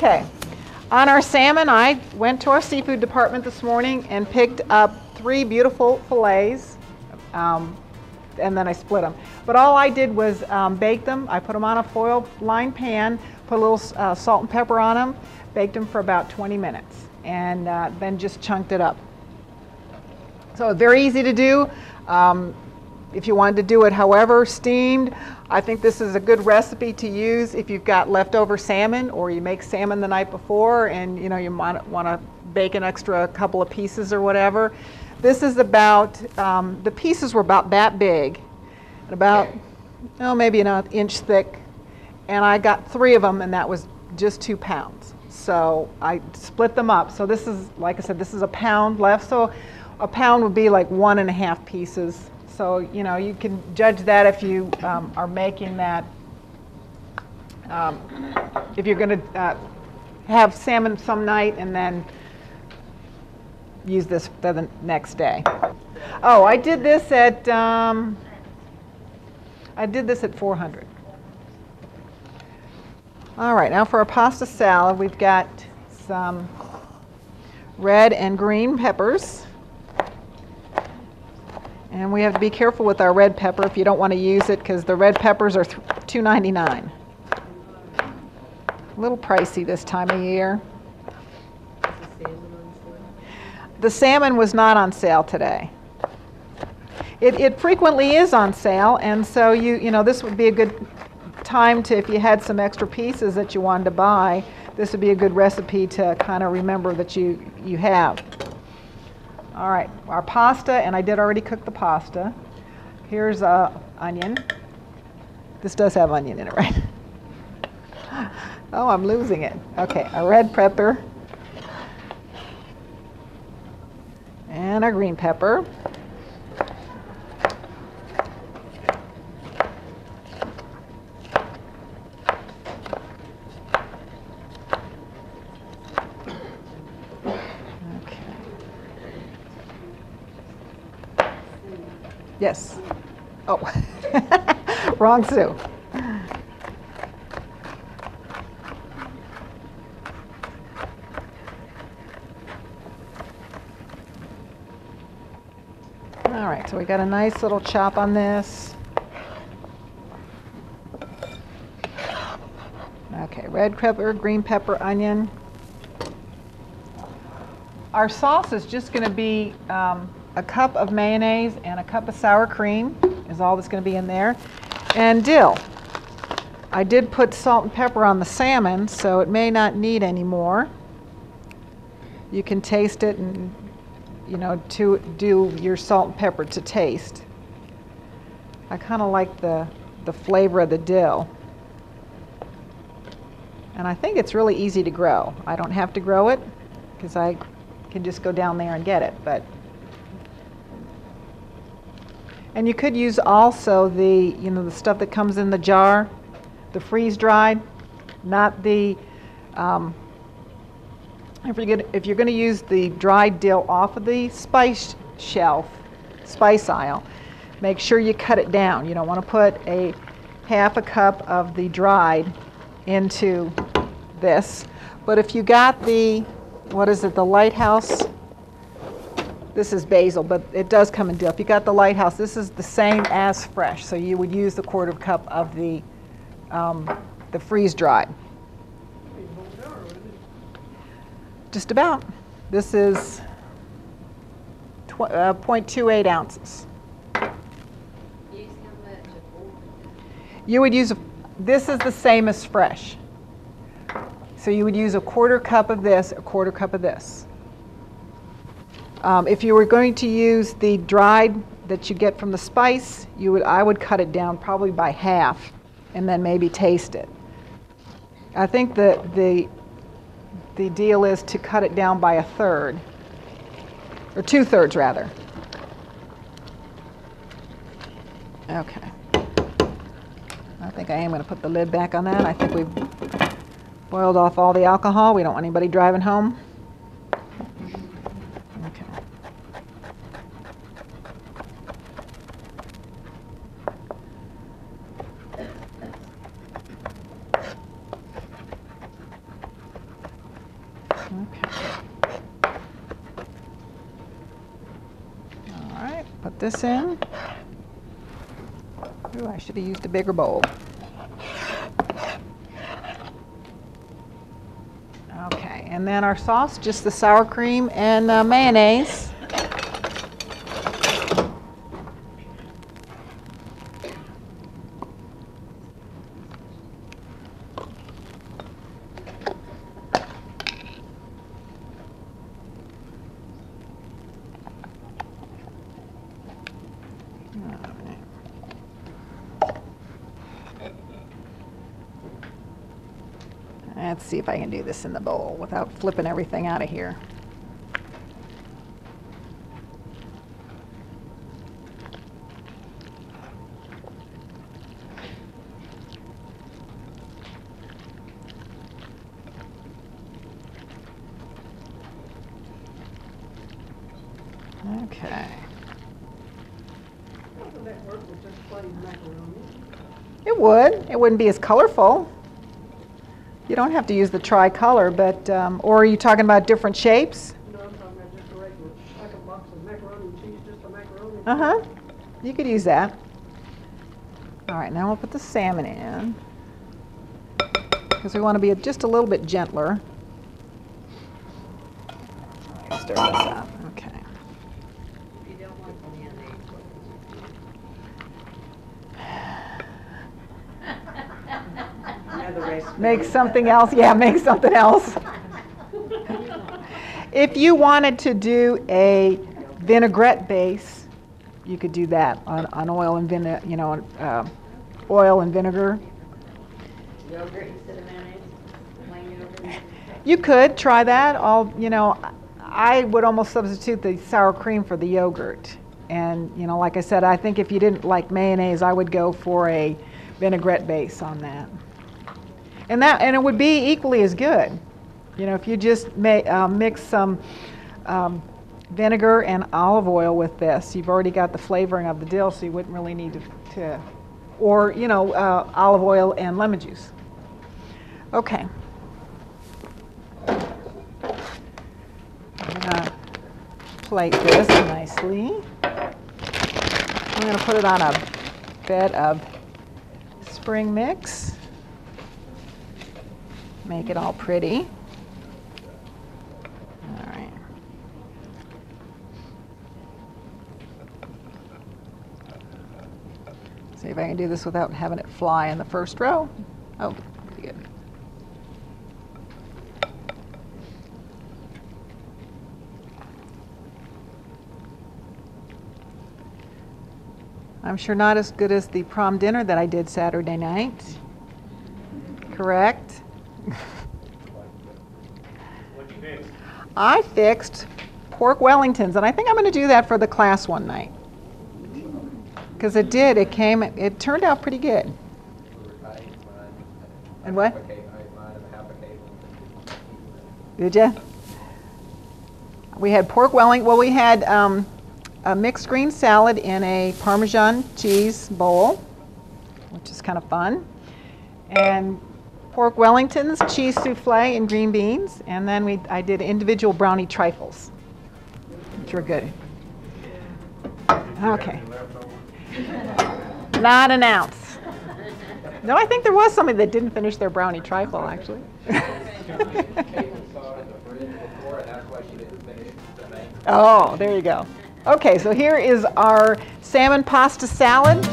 Okay, on our salmon, I went to our seafood department this morning and picked up 3 beautiful fillets, and then I split them. But all I did was bake them. I put them on a foil-lined pan, put a little salt and pepper on them, baked them for about 20 minutes, and then just chunked it up. So very easy to do. If you wanted to do it however, steamed, I think this is a good recipe to use if you've got leftover salmon or you make salmon the night before and you might want to bake an extra couple of pieces or whatever. This is about, the pieces were about that big, and about, maybe an inch thick, and I got 3 of them and that was just 2 pounds. So I split them up. So this is, like I said, this is a pound left, so a pound would be like 1.5 pieces. So, you can judge that if you are making that, if you're going to have salmon some night and then use this for the next day. Oh, I did this at 400. All right, now for our pasta salad, we've got some red and green peppers. And we have to be careful with our red pepper if you don't want to use it because the red peppers are $2.99. A little pricey this time of year. The salmon was not on sale today. It frequently is on sale, and so this would be a good time to, if you had some extra pieces that you wanted to buy, this would be a good recipe to kind of remember that you have. All right, our pasta, and I did already cook the pasta. Here's onion. This does have onion in it, right? Oh, I'm losing it. Okay, a red pepper and a green pepper. Yes. Oh, wrong Sue. All right, so we got a nice little chop on this. Okay, red pepper, green pepper, onion. Our sauce is just going to be a cup of mayonnaise and a cup of sour cream is all that's going to be in there, and dill. I did put salt and pepper on the salmon, so it may not need any more. You can taste it and, to do your salt and pepper to taste. I kind of like the flavor of the dill. And I think it's really easy to grow. I don't have to grow it because I can just go down there and get it, but. And you could use also the, the stuff that comes in the jar, the freeze-dried, not the, if you're going to use the dried dill off of the spice aisle, make sure you cut it down. You don't want to put half a cup of the dried into this. But if you got the, the Lighthouse, this is basil, but it does come in dill. If you got the Lighthouse, this is the same as fresh. So you would use the 1/4 cup of the freeze-dried. Just about. This is 0.28 ounces. You would use, this is the same as fresh. So you would use a 1/4 cup of this, a 1/4 cup of this. If you were going to use the dried that you get from the spice, I would cut it down probably by half and then maybe taste it. I think that the deal is to cut it down by 1/3, or 2/3 rather. Okay. I think I am going to put the lid back on that. I think we've boiled off all the alcohol. We don't want anybody driving home. Okay. this in. Ooh, I should have used a bigger bowl. Okay, and then our sauce, just the sour cream and mayonnaise. Let's see if I can do this in the bowl without flipping everything out of here. Okay. Doesn't that work with just plain macaroni? It would. It wouldn't be as colorful. You don't have to use the tricolor, but, or are you talking about different shapes? No, I'm talking about just a regular, like a box of macaroni and cheese, just a macaroni. Uh-huh. You could use that. All right, now we'll put the salmon in because we want to be just a little bit gentler. Stir this up. Okay. If you don't like mayonnaise, another recipe. Make something else. Yeah, make something else. If you wanted to do a vinaigrette base, you could do that on oil and vinegar. You know, oil and vinegar. Yogurt instead of mayonnaise? Plain yogurt? You could try that. I would almost substitute the sour cream for the yogurt. And like I said, I think if you didn't like mayonnaise, I would go for a vinaigrette base on that. And it would be equally as good. If you just mix some vinegar and olive oil with this, you've already got the flavoring of the dill, so you wouldn't really need to or olive oil and lemon juice. Okay. I'm gonna plate this nicely. I'm gonna put it on a bed of spring mix. Make it all pretty. All right. See if I can do this without having it fly in the first row. Oh, pretty good. I'm sure not as good as the prom dinner that I did Saturday night. Correct? What'd you fix? I fixed pork Wellingtons, and I think I'm going to do that for the class one night. Because it turned out pretty good. And what? Did you? We had pork Wellington. Well, we had a mixed green salad in a Parmesan cheese bowl, which is kind of fun. And pork Wellingtons, cheese souffle, and green beans. And then I did individual brownie trifles, which were good. Okay. Not an ounce. No, I think there was somebody that didn't finish their brownie trifle, actually. Oh, there you go. Okay, so here is our salmon pasta salad.